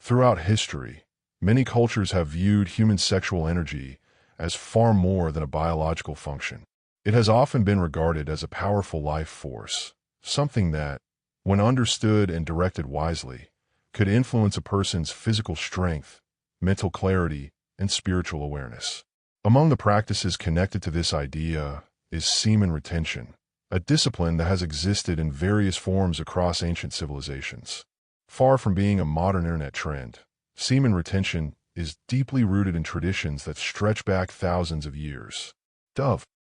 Throughout history, many cultures have viewed human sexual energy as far more than a biological function. It has often been regarded as a powerful life force, something that, when understood and directed wisely, could influence a person's physical strength, mental clarity, and spiritual awareness. Among the practices connected to this idea is semen retention, a discipline that has existed in various forms across ancient civilizations. Far from being a modern internet trend, semen retention is deeply rooted in traditions that stretch back thousands of years.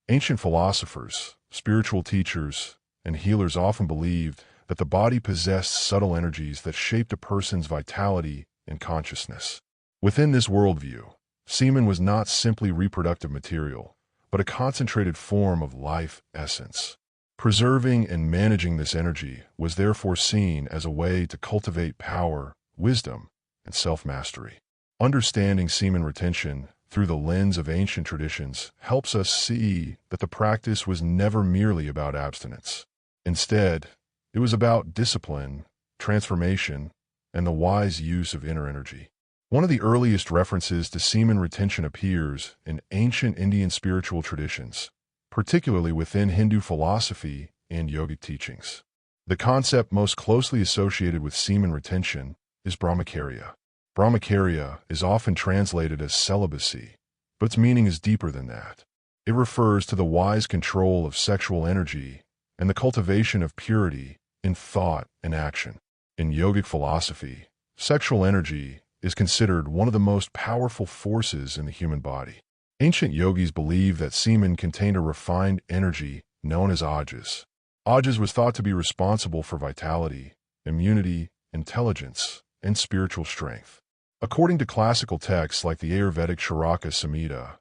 Ancient philosophers, spiritual teachers, and healers often believed that the body possessed subtle energies that shaped a person's vitality and consciousness. Within this worldview, semen was not simply reproductive material, but a concentrated form of life essence. Preserving and managing this energy was therefore seen as a way to cultivate power, wisdom, and self-mastery. Understanding semen retention through the lens of ancient traditions helps us see that the practice was never merely about abstinence. Instead, it was about discipline, transformation, and the wise use of inner energy. One of the earliest references to semen retention appears in ancient Indian spiritual traditions, particularly within Hindu philosophy and yogic teachings. The concept most closely associated with semen retention is brahmacharya. Brahmacharya is often translated as celibacy, but its meaning is deeper than that. It refers to the wise control of sexual energy and the cultivation of purity in thought and action. In yogic philosophy, sexual energy is considered one of the most powerful forces in the human body. Ancient yogis believed that semen contained a refined energy known as ojas. Ojas was thought to be responsible for vitality, immunity, intelligence, and spiritual strength. According to classical texts like the Ayurvedic Charaka Samhita,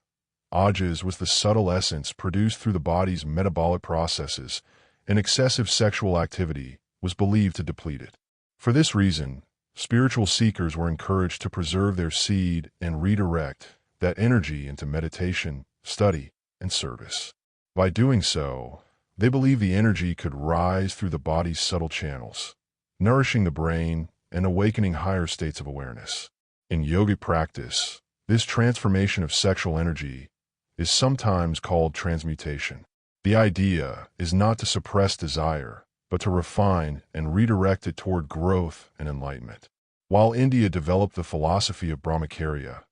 ojas was the subtle essence produced through the body's metabolic processes, and excessive sexual activity was believed to deplete it. For this reason, spiritual seekers were encouraged to preserve their seed and redirect that energy into meditation, study, and service. By doing so, they believed the energy could rise through the body's subtle channels, nourishing the brain and awakening higher states of awareness. In yogic practice, this transformation of sexual energy is sometimes called transmutation. The idea is not to suppress desire, but to refine and redirect it toward growth and enlightenment. While India developed the philosophy of brahmacharya,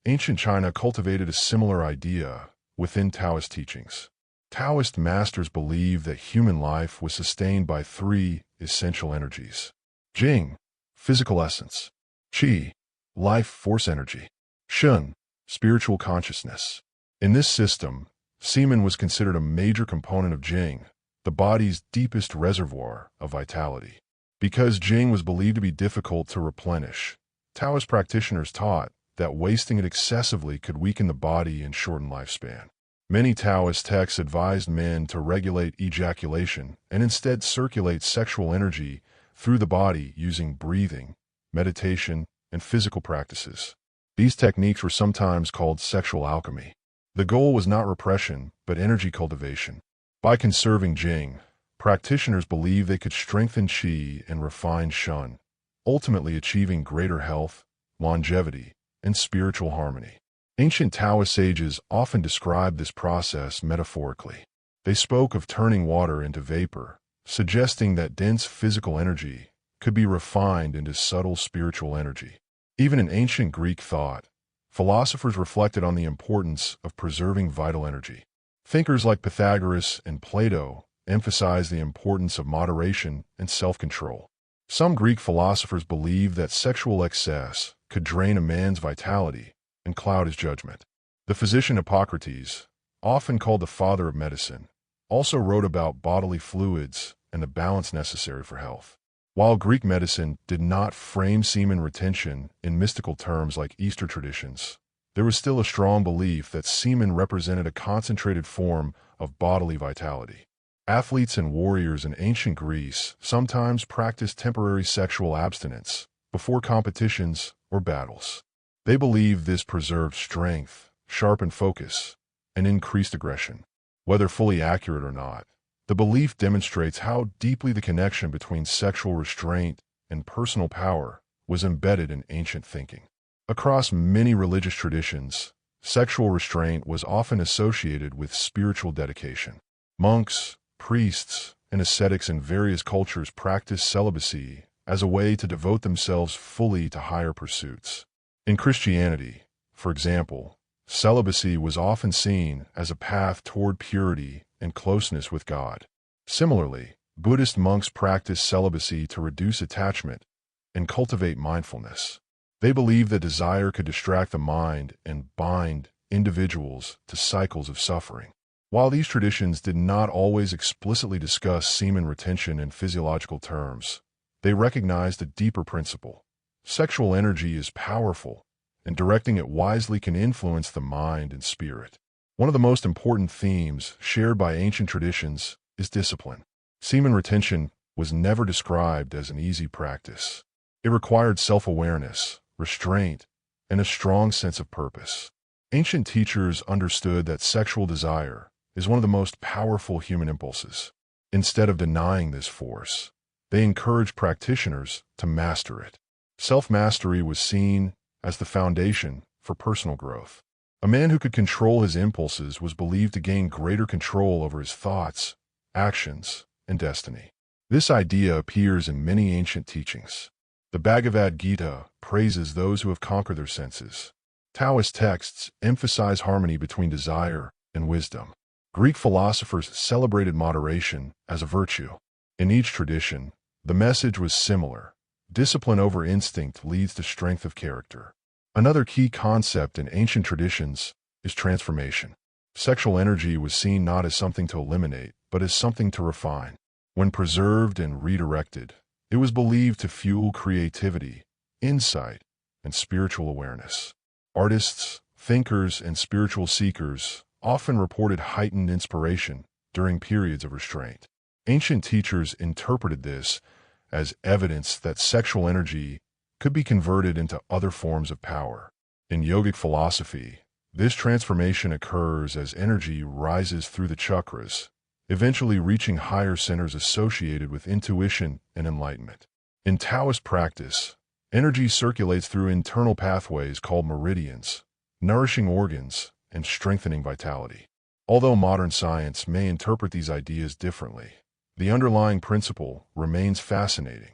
ancient China cultivated a similar idea within Taoist teachings. Taoist masters believed that human life was sustained by three essential energies: Jing, physical essence; Qi, life force energy; Shun, spiritual consciousness. In this system, semen was considered a major component of Jing, the body's deepest reservoir of vitality. Because Jing was believed to be difficult to replenish, Taoist practitioners taught that wasting it excessively could weaken the body and shorten lifespan. Many Taoist texts advised men to regulate ejaculation and instead circulate sexual energy through the body using breathing, meditation, and physical practices. These techniques were sometimes called sexual alchemy. The goal was not repression, but energy cultivation. By conserving Jing, practitioners believed they could strengthen Qi and refine Shun, ultimately achieving greater health, longevity, and spiritual harmony. Ancient Taoist sages often described this process metaphorically. They spoke of turning water into vapor, suggesting that dense physical energy could be refined into subtle spiritual energy. Even in ancient Greek thought, philosophers reflected on the importance of preserving vital energy. Thinkers like Pythagoras and Plato emphasized the importance of moderation and self-control. Some Greek philosophers believed that sexual excess could drain a man's vitality and cloud his judgment. The physician Hippocrates, often called the father of medicine, also wrote about bodily fluids and the balance necessary for health. While Greek medicine did not frame semen retention in mystical terms like Eastern traditions, there was still a strong belief that semen represented a concentrated form of bodily vitality. Athletes and warriors in ancient Greece sometimes practiced temporary sexual abstinence before competitions or battles. They believed this preserved strength, sharpened focus, and increased aggression. Whether fully accurate or not, the belief demonstrates how deeply the connection between sexual restraint and personal power was embedded in ancient thinking. Across many religious traditions, sexual restraint was often associated with spiritual dedication. Monks, priests, and ascetics in various cultures practiced celibacy as a way to devote themselves fully to higher pursuits. In Christianity, for example, celibacy was often seen as a path toward purity and closeness with God. Similarly, Buddhist monks practiced celibacy to reduce attachment and cultivate mindfulness. They believed that desire could distract the mind and bind individuals to cycles of suffering. While these traditions did not always explicitly discuss semen retention in physiological terms, they recognized a deeper principle. Sexual energy is powerful, and directing it wisely can influence the mind and spirit. One of the most important themes shared by ancient traditions is discipline. Semen retention was never described as an easy practice. It required self-awareness, restraint, and a strong sense of purpose. Ancient teachers understood that sexual desire is one of the most powerful human impulses. Instead of denying this force, they encouraged practitioners to master it. Self-mastery was seen as the foundation for personal growth. A man who could control his impulses was believed to gain greater control over his thoughts, actions, and destiny. This idea appears in many ancient teachings. The Bhagavad Gita praises those who have conquered their senses. Taoist texts emphasize harmony between desire and wisdom. Greek philosophers celebrated moderation as a virtue. In each tradition, the message was similar. Discipline over instinct leads to strength of character. Another key concept in ancient traditions is transformation. Sexual energy was seen not as something to eliminate, but as something to refine. When preserved and redirected, it was believed to fuel creativity, insight, and spiritual awareness. Artists, thinkers, and spiritual seekers often reported heightened inspiration during periods of restraint. Ancient teachers interpreted this as evidence that sexual energy could be converted into other forms of power. In yogic philosophy, this transformation occurs as energy rises through the chakras, eventually reaching higher centers associated with intuition and enlightenment. In Taoist practice, energy circulates through internal pathways called meridians, nourishing organs and strengthening vitality. Although modern science may interpret these ideas differently, the underlying principle remains fascinating.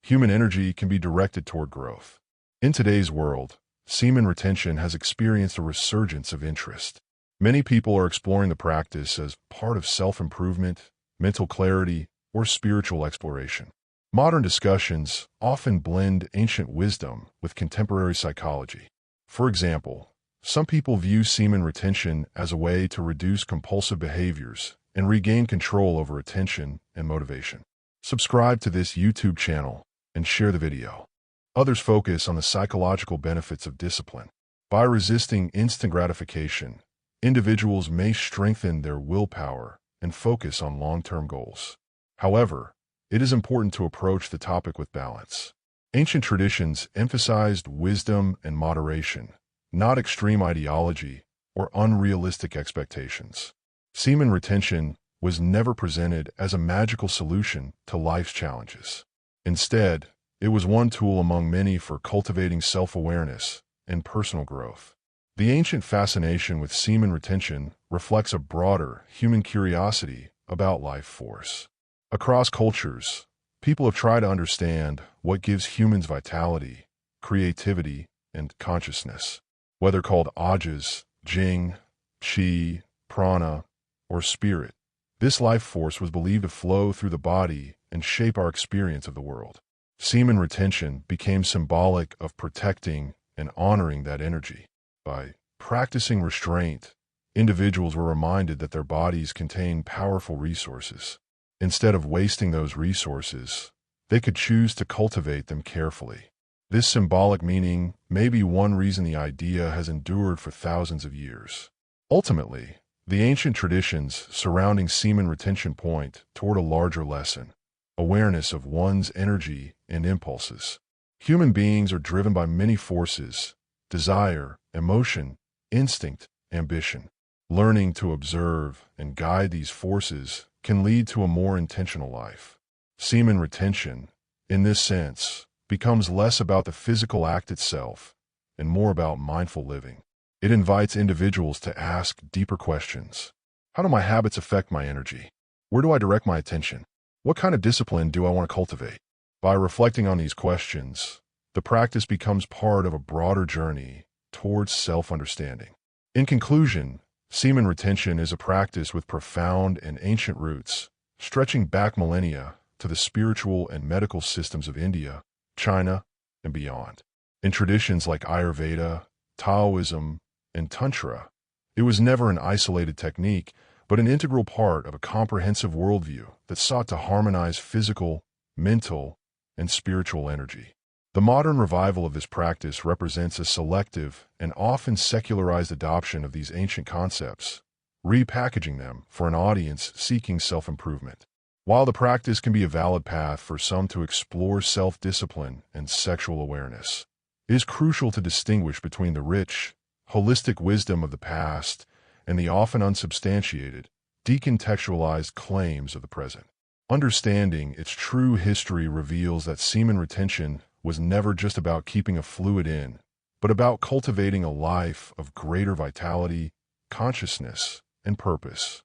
Human energy can be directed toward growth. In today's world, semen retention has experienced a resurgence of interest. Many people are exploring the practice as part of self-improvement, mental clarity, or spiritual exploration. Modern discussions often blend ancient wisdom with contemporary psychology. For example, some people view semen retention as a way to reduce compulsive behaviors and regain control over attention and motivation. Subscribe to this YouTube channel and share the video. Others focus on the psychological benefits of discipline. By resisting instant gratification, individuals may strengthen their willpower and focus on long-term goals. However, it is important to approach the topic with balance. Ancient traditions emphasized wisdom and moderation, not extreme ideology or unrealistic expectations. Semen retention was never presented as a magical solution to life's challenges. Instead, it was one tool among many for cultivating self-awareness and personal growth. The ancient fascination with semen retention reflects a broader human curiosity about life force. Across cultures, people have tried to understand what gives humans vitality, creativity, and consciousness. Whether called ajas, jing, qi, prana, or spirit, this life force was believed to flow through the body and shape our experience of the world. Semen retention became symbolic of protecting and honoring that energy. By practicing restraint, individuals were reminded that their bodies contain powerful resources. Instead of wasting those resources, they could choose to cultivate them carefully. This symbolic meaning may be one reason the idea has endured for thousands of years. Ultimately, the ancient traditions surrounding semen retention point toward a larger lesson: awareness of one's energy and impulses. Human beings are driven by many forces: desire, emotion, instinct, ambition. Learning to observe and guide these forces can lead to a more intentional life. Semen retention, in this sense, becomes less about the physical act itself and more about mindful living. It invites individuals to ask deeper questions. How do my habits affect my energy? Where do I direct my attention? What kind of discipline do I want to cultivate? By reflecting on these questions, the practice becomes part of a broader journey towards self-understanding. In conclusion, semen retention is a practice with profound and ancient roots, stretching back millennia to the spiritual and medical systems of India, China, and beyond. In traditions like Ayurveda, Taoism, and Tantra, it was never an isolated technique, but an integral part of a comprehensive worldview that sought to harmonize physical, mental, and spiritual energy. The modern revival of this practice represents a selective and often secularized adoption of these ancient concepts, repackaging them for an audience seeking self-improvement. While the practice can be a valid path for some to explore self-discipline and sexual awareness, it is crucial to distinguish between the rich, holistic wisdom of the past and the often unsubstantiated, decontextualized claims of the present. Understanding its true history reveals that semen retention was never just about keeping a fluid in, but about cultivating a life of greater vitality, consciousness, and purpose.